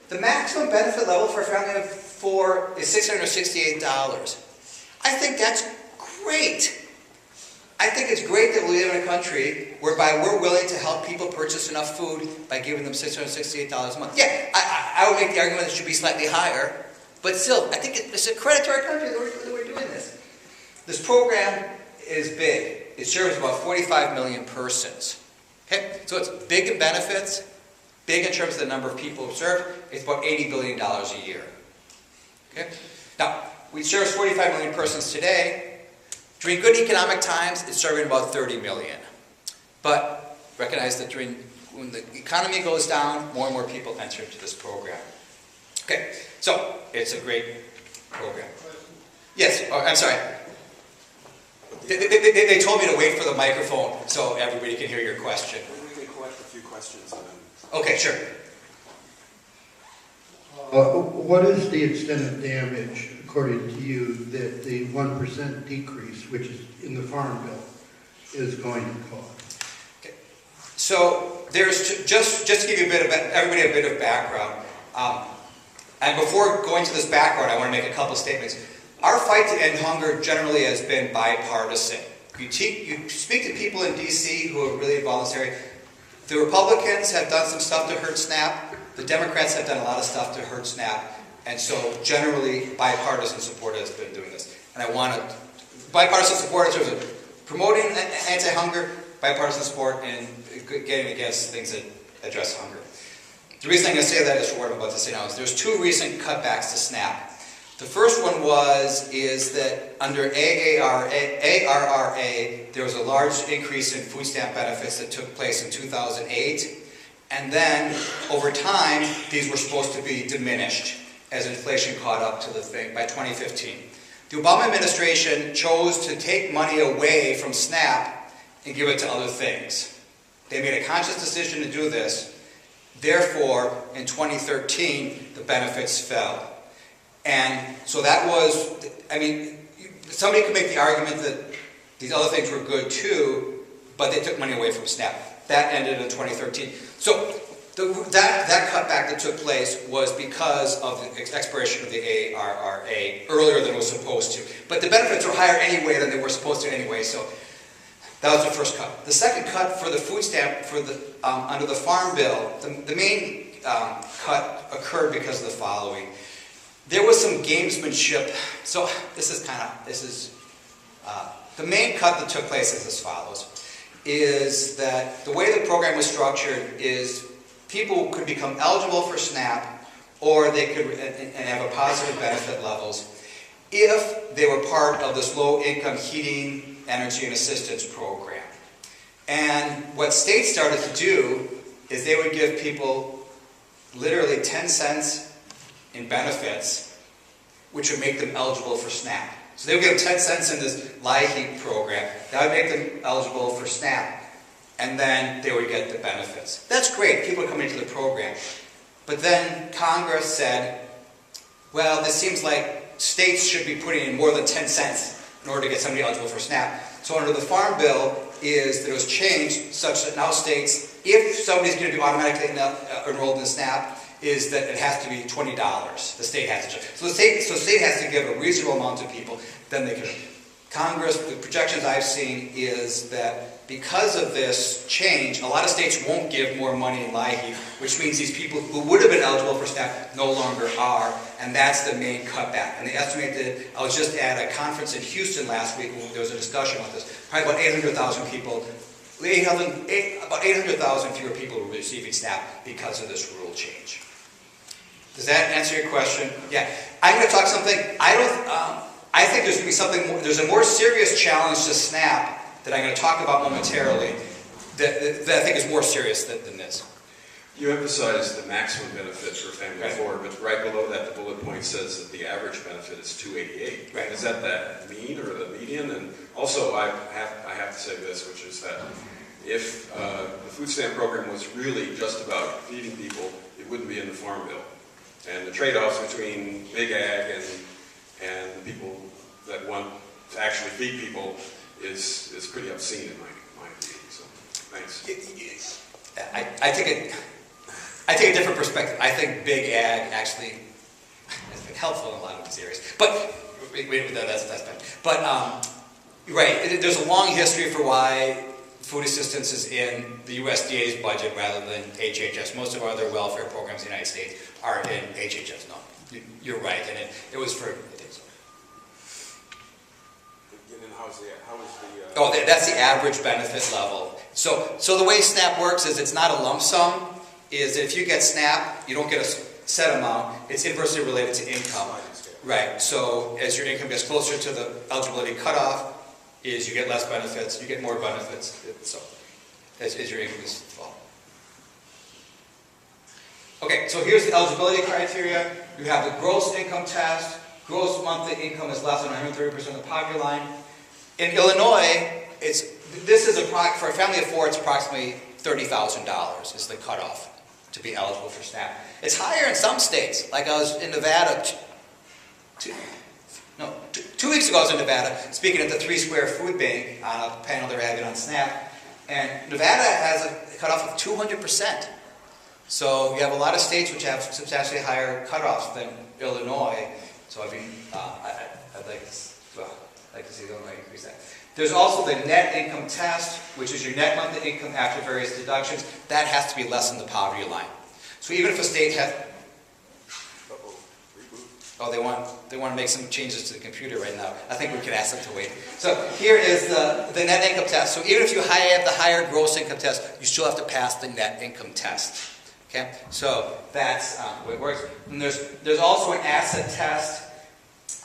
The maximum benefit level for a family of 4 is $668. I think that's great. I think it's great that we live in a country whereby we're willing to help people purchase enough food by giving them $668 a month. Yeah, I would make the argument that it should be slightly higher, but still, I think it's a credit to our country that we're doing this. This program is big. It serves about 45 million persons. Okay, so it's big in benefits, big in terms of the number of people served. It's about $80 billion a year. Okay, now we serve 45 million persons today. During good economic times, it's serving about 30 million. But recognize that when the economy goes down, more and more people enter into this program. Okay, so it's a great program. Yes, oh, I'm sorry. They told me to wait for the microphone so everybody can hear your question. We can collect a few questions. Okay, sure. What is the extent of damage, according to you, that the 1% decrease, which is in the Farm Bill, is going to cause? Okay. So there's just to give you everybody a bit of background. And before going to this background, I want to make a couple statements. Our fight to end hunger generally has been bipartisan. You speak to people in D.C. who are really voluntary. The Republicans have done some stuff to hurt SNAP. The Democrats have done a lot of stuff to hurt SNAP. And so generally, bipartisan support has been doing this. And I want to, bipartisan support in terms of promoting anti-hunger, bipartisan support in getting against things that address hunger. The reason I'm going to say that is for what I'm about to say now is there's 2 recent cutbacks to SNAP. The first one is that under ARRA, there was a large increase in food stamp benefits that took place in 2008. And then, over time, these were supposed to be diminished as inflation caught up to the thing by 2015. The Obama administration chose to take money away from SNAP and give it to other things. They made a conscious decision to do this. Therefore, in 2013, the benefits fell. And so that was, I mean, somebody could make the argument that these other things were good too, but they took money away from SNAP. That ended in 2013. So that cutback that took place was because of the expiration of the ARRA earlier than it was supposed to. But the benefits were higher anyway than they were supposed to anyway, so that was the first cut. The second cut for the food stamp for the under the Farm Bill, the main cut occurred because of the following. There was some gamesmanship. So the main cut that took place is as follows, is that the way the program was structured is people could become eligible for SNAP or they could and have a positive benefit levels if they were part of this low-income heating, energy, and assistance program. And what states started to do is they would give people literally 10 cents in benefits, which would make them eligible for SNAP. So they would give them 10 cents in this LIHEAP program. That would make them eligible for SNAP. And then they would get the benefits. That's great. People are coming into the program. But then Congress said, well, this seems like states should be putting in more than 10 cents in order to get somebody eligible for SNAP. So under the Farm Bill is that it was changed such that now states, if somebody's going to be automatically enrolled in SNAP, is that it has to be $20. The state has to. So the state has to give a reasonable amount to people, then they can. Congress, the projections I've seen is that because of this change, a lot of states won't give more money in LIHEAP, which means these people who would have been eligible for SNAP no longer are, and that's the main cutback. And they estimate that, I was just at a conference in Houston last week where there was a discussion about this, probably about 800,000 people, about 800,000 fewer people were receiving SNAP because of this rule change. Does that answer your question? Yeah. I'm going to talk something, I think there's going to be something more, there's a more serious challenge to SNAP that I'm going to talk about momentarily that I think is more serious than this. You emphasized the maximum benefit for a family of 4, but right below that, the bullet point says that the average benefit is $288. Right. Is that the mean or the median? And also, I have to say this, which is that if the food stamp program was really just about feeding people, it wouldn't be in the Farm Bill. And the trade-offs between big ag and people that want to actually feed people is pretty obscene in my view. So, thanks. I think I take a different perspective. I think big ag actually has been helpful in a lot of these areas. But that's bad. But right, there's a long history for why food assistance is in the USDA's budget rather than HHS. Most of our other welfare programs in the United States are in HHS. No, you're right, and it was for. Oh, that's the average benefit level. So the way SNAP works is it's not a lump sum. Is that if you get SNAP, you don't get a set amount. It's inversely related to income. Right. So as your income gets closer to the eligibility cutoff, is you get less benefits, you get more benefits. So as your income is falling. Okay. So here's the eligibility criteria. You have the gross income test. Gross monthly income is less than 130% of the poverty line. In Illinois, for a family of four, it's approximately $30,000 is the cutoff to be eligible for SNAP. It's higher in some states. Like I was in Nevada, 2 weeks ago I was in Nevada speaking at the 3 Square Food Bank on a panel they were having on SNAP. And Nevada has a cutoff of 200%. So you have a lot of states which have substantially higher cutoffs than Illinois. So I mean, I'd like to see Illinois increase that. There's also the net income test, which is your net monthly income after various deductions. That has to be less than the poverty line. So even if a state has, they want to make some changes to the computer right now. I think we can ask them to wait. So here is the net income test. So even if you have the higher gross income test, you still have to pass the net income test. Okay, so that's the way it works. And there's also an asset test.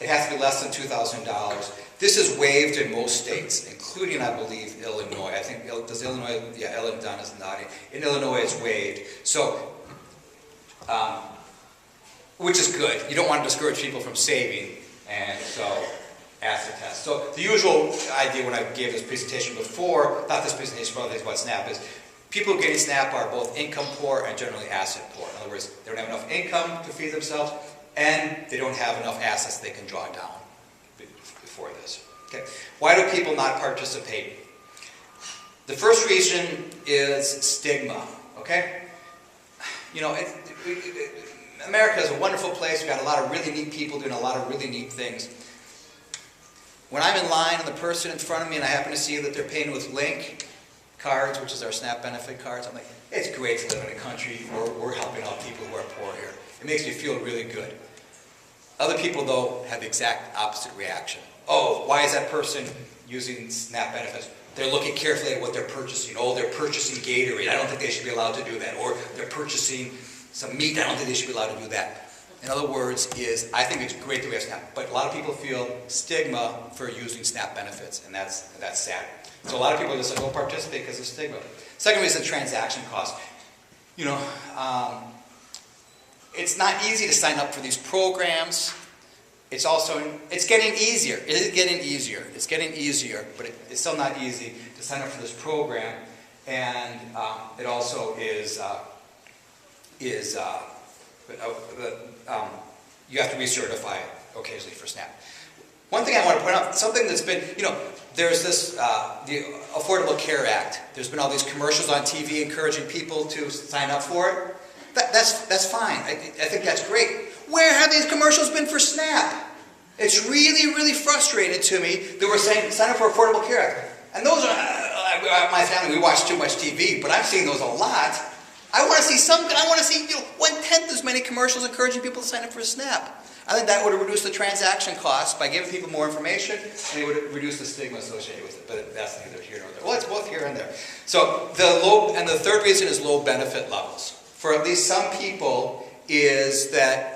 It has to be less than $2,000. This is waived in most states, including, I believe, Illinois. I think, does Illinois, yeah, Ellen Dunn is nodding. In Illinois, it's waived. So, which is good. You don't want to discourage people from saving, and so, asset test. So, the usual idea when I gave this presentation before, not this presentation, but other things about SNAP, is people who getting SNAP are both income poor and generally asset poor. In other words, they don't have enough income to feed themselves, and they don't have enough assets they can draw down before this. Okay. Why do people not participate? The first reason is stigma. Okay? You know, America is a wonderful place. We've got a lot of really neat people doing a lot of really neat things. When I'm in line and the person in front of me and I happen to see that they're paying with Link cards, which is our SNAP benefit cards, I'm like, it's great to live in a country where we're helping out people who are poor here. It makes me feel really good. Other people, though, have the exact opposite reaction. Oh, why is that person using SNAP benefits? They're looking carefully at what they're purchasing. Oh, they're purchasing Gatorade. I don't think they should be allowed to do that. Or they're purchasing some meat. I don't think they should be allowed to do that. In other words, I think it's great that we have SNAP. But a lot of people feel stigma for using SNAP benefits, and that's sad. So a lot of people just don't participate because of stigma. Second reason, transaction costs. You know, it's not easy to sign up for these programs. It's getting easier. It is getting easier. It's getting easier, but it's still not easy to sign up for this program. And it also is you have to recertify occasionally for SNAP. One thing I want to point out, something that's been, there's this, the Affordable Care Act. There's been all these commercials on TV encouraging people to sign up for it. That's fine. I think that's great. Where have these commercials been for SNAP? It's really, really frustrating to me that we're saying sign up for Affordable Care Act. And those are, my family, we watch too much TV, but I've seen those a lot. I want to see 1/10 as many commercials encouraging people to sign up for SNAP. I think that would reduce the transaction costs by giving people more information, and it would reduce the stigma associated with it. But that's neither here nor there. Well, it's both here and there. So the third reason is low benefit levels. For at least some people, is that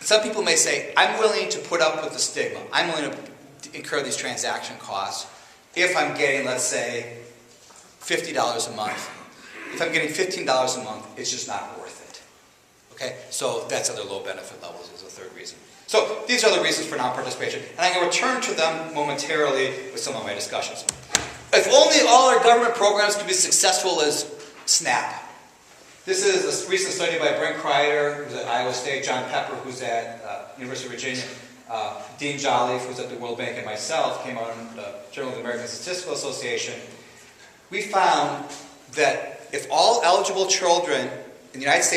some people may say, I'm willing to put up with the stigma. I'm willing to incur these transaction costs if I'm getting, let's say, $50 a month. If I'm getting $15 a month, it's just not worth it. Okay? So that's other low benefit levels is the third reason. So these are the reasons for non-participation. And I'm going to return to them momentarily with some of my discussions. If only all our government programs could be successful as SNAP. This is a recent study by Brent Kreider, who's at Iowa State, John Pepper, who's at University of Virginia, Dean Jolliffe, who's at the World Bank, and myself, came out in the Journal of the American Statistical Association. We found that if all eligible children in the United States